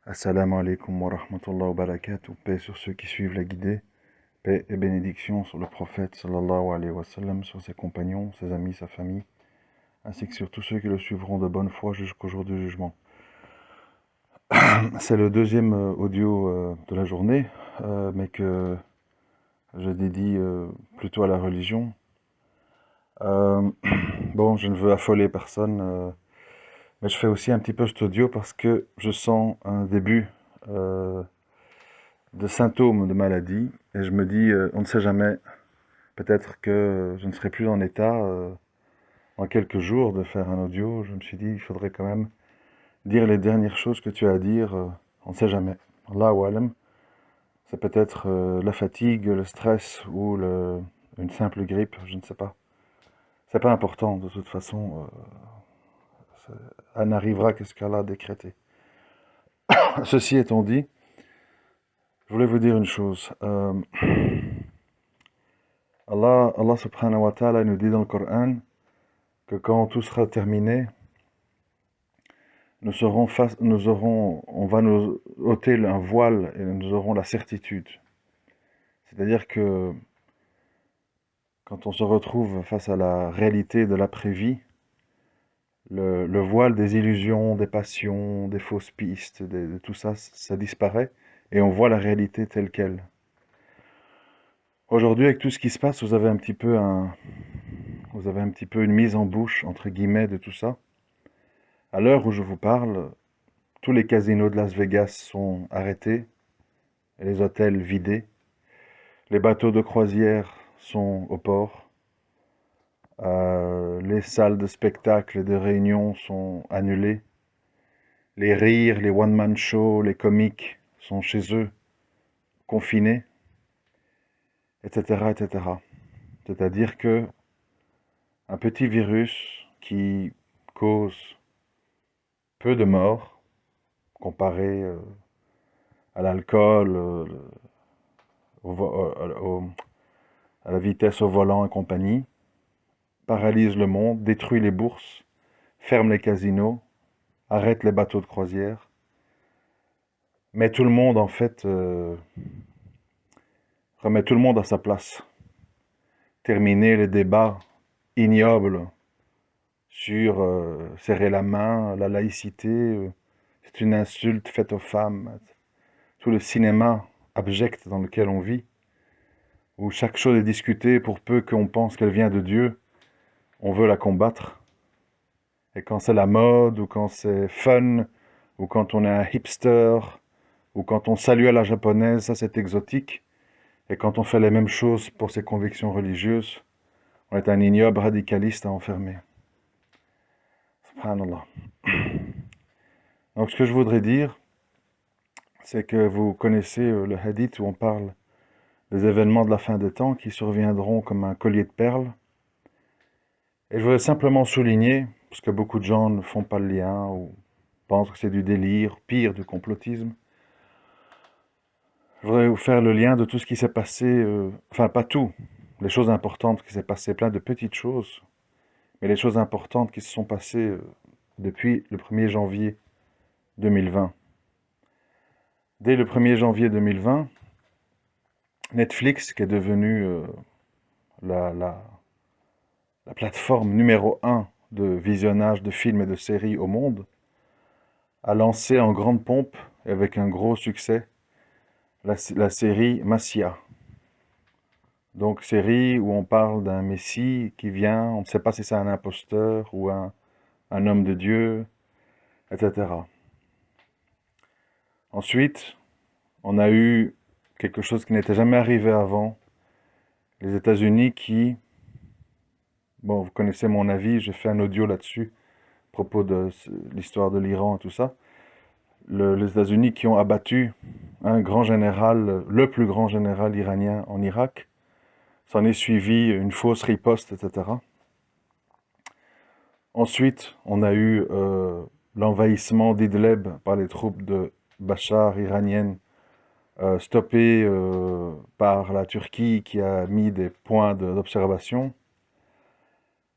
Assalamu alaikum wa rahmatullahi wa barakatuh. Paix sur ceux qui suivent la guidée. Paix et bénédiction sur le prophète sallallahu alayhi wa sallam, sur ses compagnons, ses amis, sa famille, ainsi que sur tous ceux qui le suivront de bonne foi jusqu'au jour du jugement. C'est le deuxième audio de la journée, mais que je dédie plutôt à la religion. Bon, je ne veux affoler personne, mais je fais aussi un petit peu cet audio parce que je sens un début de symptômes de maladie, et je me dis, on ne sait jamais, peut-être que je ne serai plus en état, en quelques jours, de faire un audio. Je me suis dit, il faudrait quand même dire les dernières choses que tu as à dire, on ne sait jamais. Allahu alam, c'est peut-être la fatigue, le stress ou une simple grippe, je ne sais pas. C'est pas important, de toute façon, elle n'arrivera que ce qu'Allah a décrété. Ceci étant dit, je voulais vous dire une chose. Allah subhanahu wa ta'ala nous dit dans le Coran que quand tout sera terminé, on va nous ôter un voile et nous aurons la certitude. C'est-à-dire que quand on se retrouve face à la réalité de l'après-vie, le voile des illusions, des passions, des fausses pistes, de tout ça, ça disparaît et on voit la réalité telle qu'elle. Aujourd'hui, avec tout ce qui se passe, vous avez un petit peu une mise en bouche, entre guillemets, de tout ça. À l'heure où je vous parle, tous les casinos de Las Vegas sont arrêtés et les hôtels vidés. Les bateaux de croisière sont au port. Les salles de spectacle et de réunion sont annulées. Les rires, les one-man shows, les comiques sont chez eux, confinés, etc., etc. C'est-à-dire que un petit virus qui cause peu de morts, comparé à l'alcool, à la vitesse au volant et compagnie, paralyse le monde, détruit les bourses, ferme les casinos, arrête les bateaux de croisière, met tout le monde en fait, remet tout le monde à sa place. Terminer les débats ignobles sur serrer la main, la laïcité, c'est une insulte faite aux femmes. Tout le cinéma abject dans lequel on vit, où chaque chose est discutée pour peu qu'on pense qu'elle vient de Dieu, on veut la combattre. Et quand c'est la mode, ou quand c'est fun, ou quand on est un hipster, ou quand on salue à la japonaise, ça c'est exotique. Et quand on fait les mêmes choses pour ses convictions religieuses, on est un ignoble radicaliste à enfermer. Subhanallah. Donc ce que je voudrais dire, c'est que vous connaissez le hadith où on parle des événements de la fin des temps qui surviendront comme un collier de perles. Et je voudrais simplement souligner, parce que beaucoup de gens ne font pas le lien ou pensent que c'est du délire, pire, du complotisme. Je voudrais vous faire le lien de tout ce qui s'est passé, enfin pas tout, les choses importantes qui s'est passé, plein de petites choses, mais les choses importantes qui se sont passées depuis le 1er janvier 2020. Dès le 1er janvier 2020, Netflix, qui est devenu la plateforme numéro 1 de visionnage de films et de séries au monde, a lancé en grande pompe et avec un gros succès la série Massia. Donc série où on parle d'un messie qui vient, on ne sait pas si c'est un imposteur ou un homme de Dieu, etc. Ensuite, on a eu quelque chose qui n'était jamais arrivé avant, les États-Unis qui, bon, vous connaissez mon avis, j'ai fait un audio là-dessus, à propos de l'histoire de l'Iran et tout ça, les États-Unis qui ont abattu un grand général, le plus grand général iranien en Irak. S'en est suivi une fausse riposte, etc. Ensuite, on a eu l'envahissement d'Idlib par les troupes de Bachar iraniennes, stoppé par la Turquie qui a mis des points d'observation.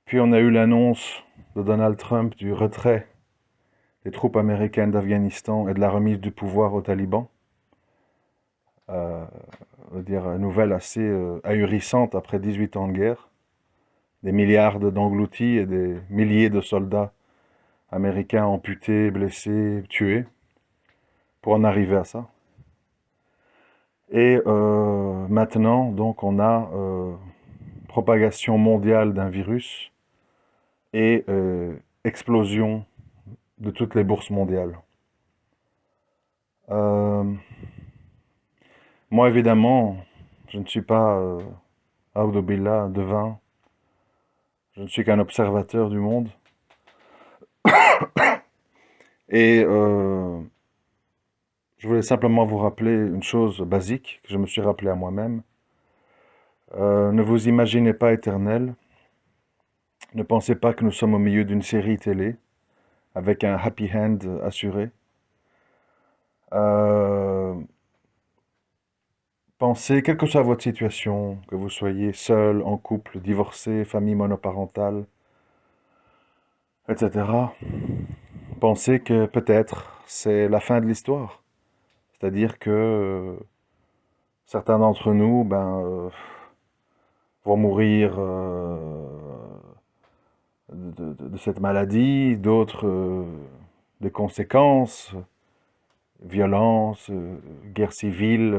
Puis on a eu l'annonce de Donald Trump du retrait des troupes américaines d'Afghanistan et de la remise du pouvoir aux talibans. On va dire une nouvelle assez ahurissante après 18 ans de guerre. Des milliards d'engloutis et des milliers de soldats américains amputés, blessés, tués, pour en arriver à ça. Et maintenant, donc, on a propagation mondiale d'un virus et explosion de toutes les bourses mondiales. Euh, Moi, évidemment, je ne suis pas, Aoudou Billah, devin. Je ne suis qu'un observateur du monde. Et je voulais simplement vous rappeler une chose basique que je me suis rappelé à moi-même. Ne vous imaginez pas éternel. Ne pensez pas que nous sommes au milieu d'une série télé avec un happy end assuré. Euh, Pensez, quelle que soit votre situation, que vous soyez seul, en couple, divorcé, famille monoparentale, etc. Pensez que peut-être c'est la fin de l'histoire. C'est-à-dire que certains d'entre nous vont mourir de cette maladie, d'autres des conséquences, violence, guerre civile,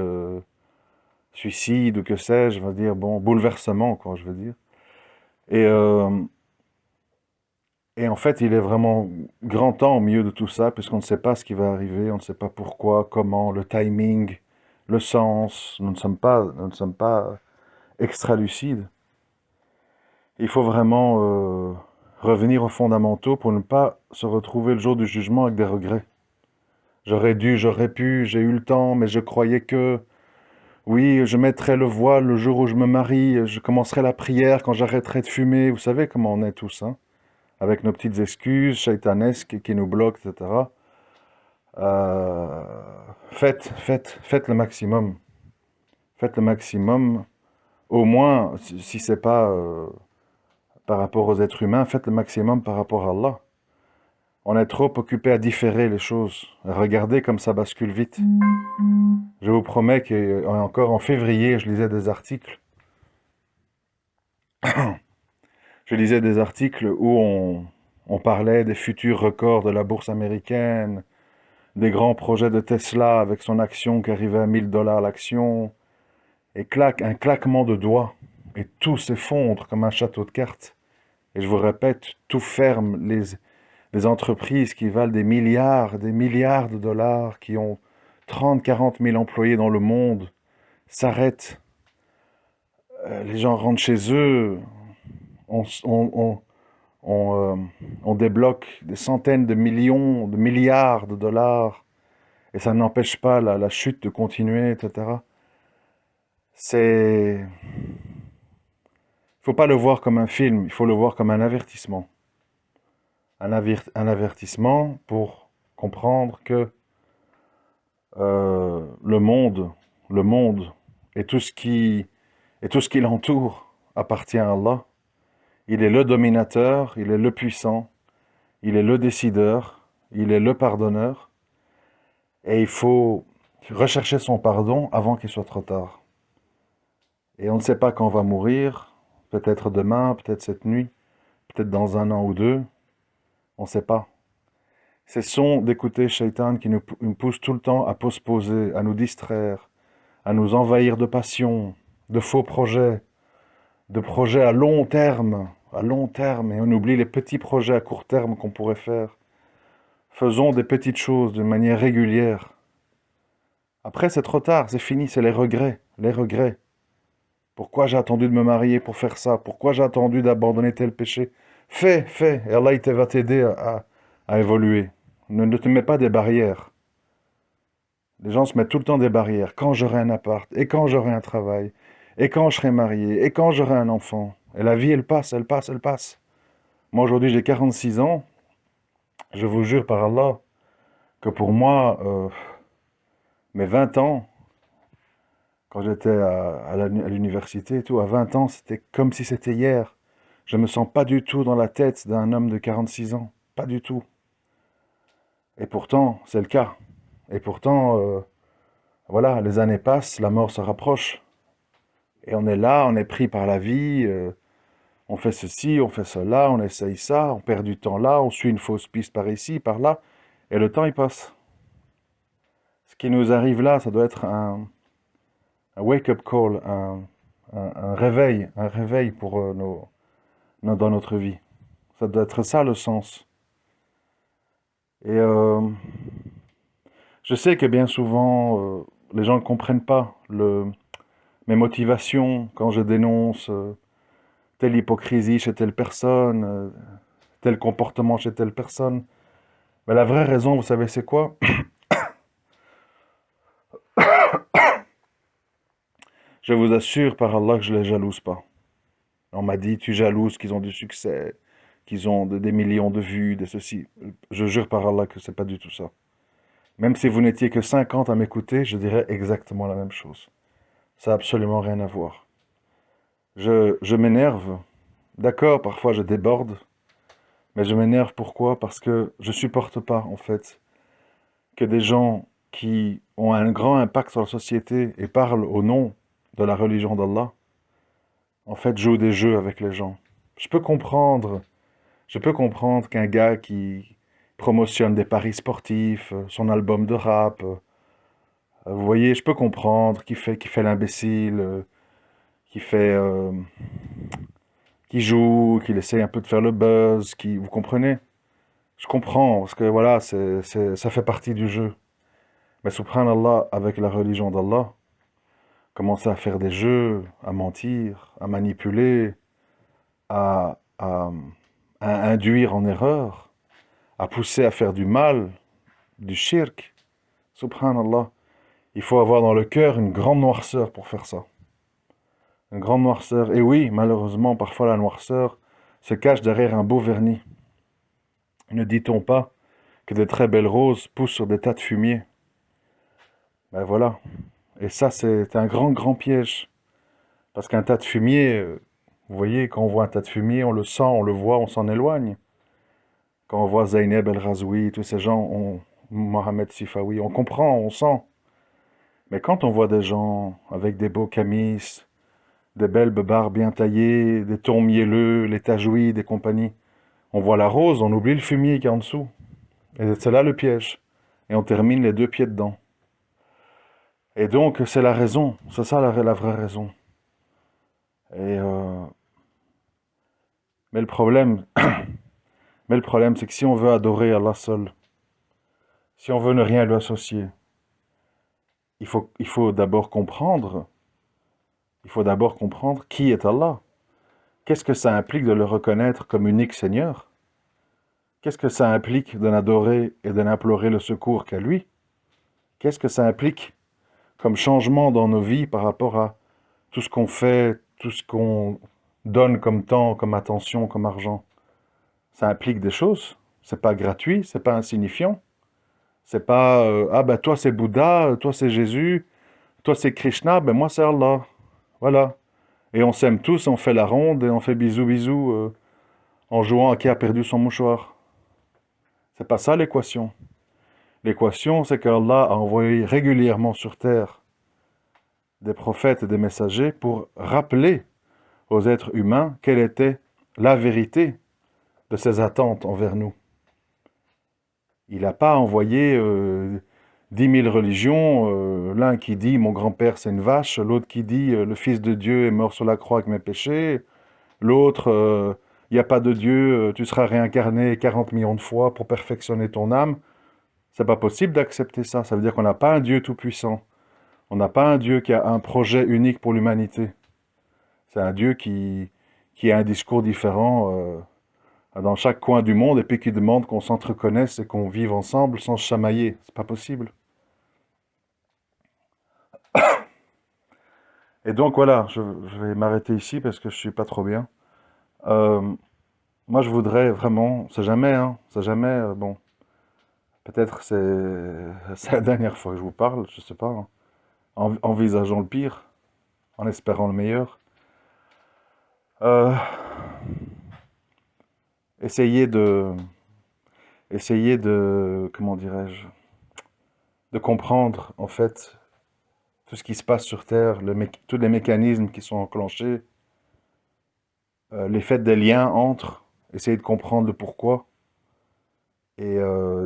suicide ou que sais-je, je veux dire, bon, bouleversement, quoi, je veux dire. Et, euh, et en fait, il est vraiment grand temps au milieu de tout ça, puisqu'on ne sait pas ce qui va arriver, on ne sait pas pourquoi, comment, le timing, le sens, nous ne sommes pas extra lucides. Il faut vraiment revenir aux fondamentaux pour ne pas se retrouver le jour du jugement avec des regrets. J'aurais dû, j'aurais pu, j'ai eu le temps, mais je croyais que, oui, je mettrai le voile le jour où je me marie, je commencerai la prière quand j'arrêterai de fumer. Vous savez comment on est tous, hein, avec nos petites excuses shaitanesques qui nous bloquent, etc. Euh, faites le maximum. Faites le maximum. Au moins, si c'est pas par rapport aux êtres humains, faites le maximum par rapport à Allah. On est trop occupé à différer les choses. Regardez comme ça bascule vite. Je vous promets qu'encore en février, je lisais des articles. Je lisais des articles où on parlait des futurs records de la bourse américaine, des grands projets de Tesla avec son action qui arrivait à 1000 $ l'action, et un claquement de doigts, et tout s'effondre comme un château de cartes. Et je vous répète, tout ferme, les entreprises qui valent des milliards de dollars, qui ont 30, 40 000 employés dans le monde, s'arrêtent. Les gens rentrent chez eux, on, on, on, on, on débloque des centaines de millions, de milliards de dollars, et ça n'empêche pas la chute de continuer, etc. Il faut pas le voir comme un film, il faut le voir comme un avertissement. Un avertissement pour comprendre que le monde et tout ce qui l'entoure appartient à Allah. Il est le dominateur, il est le puissant, il est le décideur, il est le pardonneur. Et il faut rechercher son pardon avant qu'il soit trop tard. Et on ne sait pas quand on va mourir, peut-être demain, peut-être cette nuit, peut-être dans un an ou deux, on ne sait pas. Ce sont d'écouter Shaitan qui nous pousse tout le temps à postposer, à nous distraire, à nous envahir de passion, de faux projets, de projets à long terme, et on oublie les petits projets à court terme qu'on pourrait faire. Faisons des petites choses de manière régulière. Après, c'est trop tard, c'est fini, c'est les regrets, les regrets. Pourquoi j'ai attendu de me marier pour faire ça? Pourquoi j'ai attendu d'abandonner tel péché? Fais, et Allah va t'aider à évoluer. Ne te mets pas des barrières. Les gens se mettent tout le temps des barrières. Quand j'aurai un appart, et quand j'aurai un travail, et quand je serai marié, et quand j'aurai un enfant. Et la vie, elle passe, elle passe, elle passe. Moi, aujourd'hui, j'ai 46 ans. Je vous jure par Allah que pour moi, mes 20 ans, quand j'étais à l'université et tout, à 20 ans, c'était comme si c'était hier. Je me sens pas du tout dans la tête d'un homme de 46 ans. Pas du tout. Et pourtant, c'est le cas. Et pourtant, voilà, les années passent, la mort se rapproche. Et on est là, on est pris par la vie, on fait ceci, on fait cela, on essaye ça, on perd du temps là, on suit une fausse piste par ici, par là, et le temps il passe. Ce qui nous arrive là, ça doit être un wake-up call, un réveil pour dans notre vie. Ça doit être ça le sens. Et je sais que bien souvent, les gens ne comprennent pas mes motivations quand je dénonce telle hypocrisie chez telle personne, tel comportement chez telle personne. Mais la vraie raison, vous savez, c'est quoi? Je vous assure par Allah que je les jalouse pas. On m'a dit, tu jalouses qu'ils ont du succès, qu'ils ont des millions de vues, de ceci. Je jure par Allah que c'est pas du tout ça. Même si vous n'étiez que 50 à m'écouter, je dirais exactement la même chose. Ça n'a absolument rien à voir. Je m'énerve. D'accord, parfois je déborde. Mais je m'énerve pourquoi? Parce que je supporte pas, en fait, que des gens qui ont un grand impact sur la société et parlent au nom de la religion d'Allah, en fait, jouent des jeux avec les gens. Je peux comprendre, je peux comprendre qu'un gars qui promotionne des paris sportifs, son album de rap, vous voyez, je peux comprendre qu'il fait l'imbécile, qui fait, qui joue, qu'il essaye un peu de faire le buzz, vous comprenez? Je comprends, parce que voilà, ça fait partie du jeu. Mais subhanallah, avec la religion d'Allah, commencer à faire des jeux, à mentir, à manipuler, à, à, à induire en erreur, à pousser à faire du mal, du shirk, subhanallah, il faut avoir dans le cœur une grande noirceur pour faire ça. Une grande noirceur. Et oui, malheureusement, parfois la noirceur se cache derrière un beau vernis. Ne dit-on pas que de très belles roses poussent sur des tas de fumier? Ben voilà. Et ça, c'est un grand, grand piège. Parce qu'un tas de fumier, vous voyez, quand on voit un tas de fumier, on le sent, on le voit, on s'en éloigne. Quand on voit Zainab El Razoui, tous ces gens, Mohamed Sifawi, on comprend, on sent. Mais quand on voit des gens avec des beaux camis, des belles beubars bien taillées, des tons mielleux, les tajouis, des compagnies, on voit la rose, on oublie le fumier qui est en dessous. Et c'est là le piège. Et on termine les deux pieds dedans. Et donc, c'est la raison. C'est ça la vraie raison. Et mais le problème, c'est que si on veut adorer Allah seul, si on veut ne rien lui associer, il faut d'abord comprendre, qui est Allah. Qu'est-ce que ça implique de le reconnaître comme unique Seigneur? Qu'est-ce que ça implique de n'adorer et de n'implorer le secours qu'à lui? Qu'est-ce que ça implique comme changement dans nos vies par rapport à tout ce qu'on fait, tout ce qu'on donne comme temps, comme attention, comme argent? Ça implique des choses. C'est pas gratuit, c'est pas insignifiant. C'est pas ah ben toi c'est Bouddha, toi c'est Jésus, toi c'est Krishna, ben moi c'est Allah. Voilà. Et on s'aime tous, on fait la ronde et on fait bisous bisous en jouant à qui a perdu son mouchoir. C'est pas ça l'équation. L'équation, c'est qu'Allah a envoyé régulièrement sur terre des prophètes et des messagers pour rappeler aux êtres humains quelle était la vérité de ses attentes envers nous. Il n'a pas envoyé 10 000 religions, l'un qui dit mon grand-père c'est une vache, l'autre qui dit le Fils de Dieu est mort sur la croix avec mes péchés, l'autre il n'y a pas de Dieu, tu seras réincarné 40 millions de fois pour perfectionner ton âme. C'est pas possible d'accepter ça. Ça veut dire qu'on n'a pas un Dieu tout-puissant. On n'a pas un Dieu qui a un projet unique pour l'humanité. C'est un Dieu qui a un discours différent dans chaque coin du monde et puis qui demande qu'on s'entreconnaisse et qu'on vive ensemble sans se chamailler. C'est pas possible. Et donc voilà, je vais m'arrêter ici parce que je suis pas trop bien. Euh, Moi, je voudrais vraiment, c'est jamais, hein, c'est jamais, bon, peut-être c'est la dernière fois que je vous parle, je sais pas, hein, envisageons le pire, en espérant le meilleur. Euh, Essayez essayer de, comment dirais-je, de comprendre en fait tout ce qui se passe sur Terre, tous les mécanismes qui sont enclenchés, les faits des liens entre, essayer de comprendre le pourquoi. Et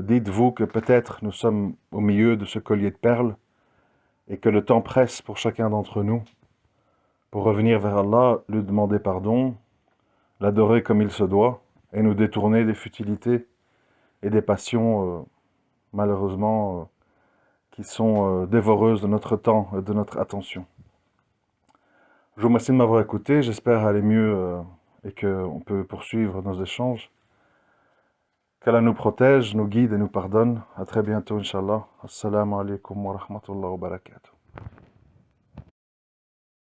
dites-vous que peut-être nous sommes au milieu de ce collier de perles et que le temps presse pour chacun d'entre nous pour revenir vers Allah, lui demander pardon, l'adorer comme il se doit et nous détourner des futilités et des passions, malheureusement, qui sont dévoreuses de notre temps et de notre attention. Je vous remercie de m'avoir écouté, j'espère aller mieux et qu'on peut poursuivre nos échanges. Qu'Allah nous protège, nous guide et nous pardonne. À très bientôt, Inch'Allah. Assalamu alaikum wa rahmatullahi wa barakatuh.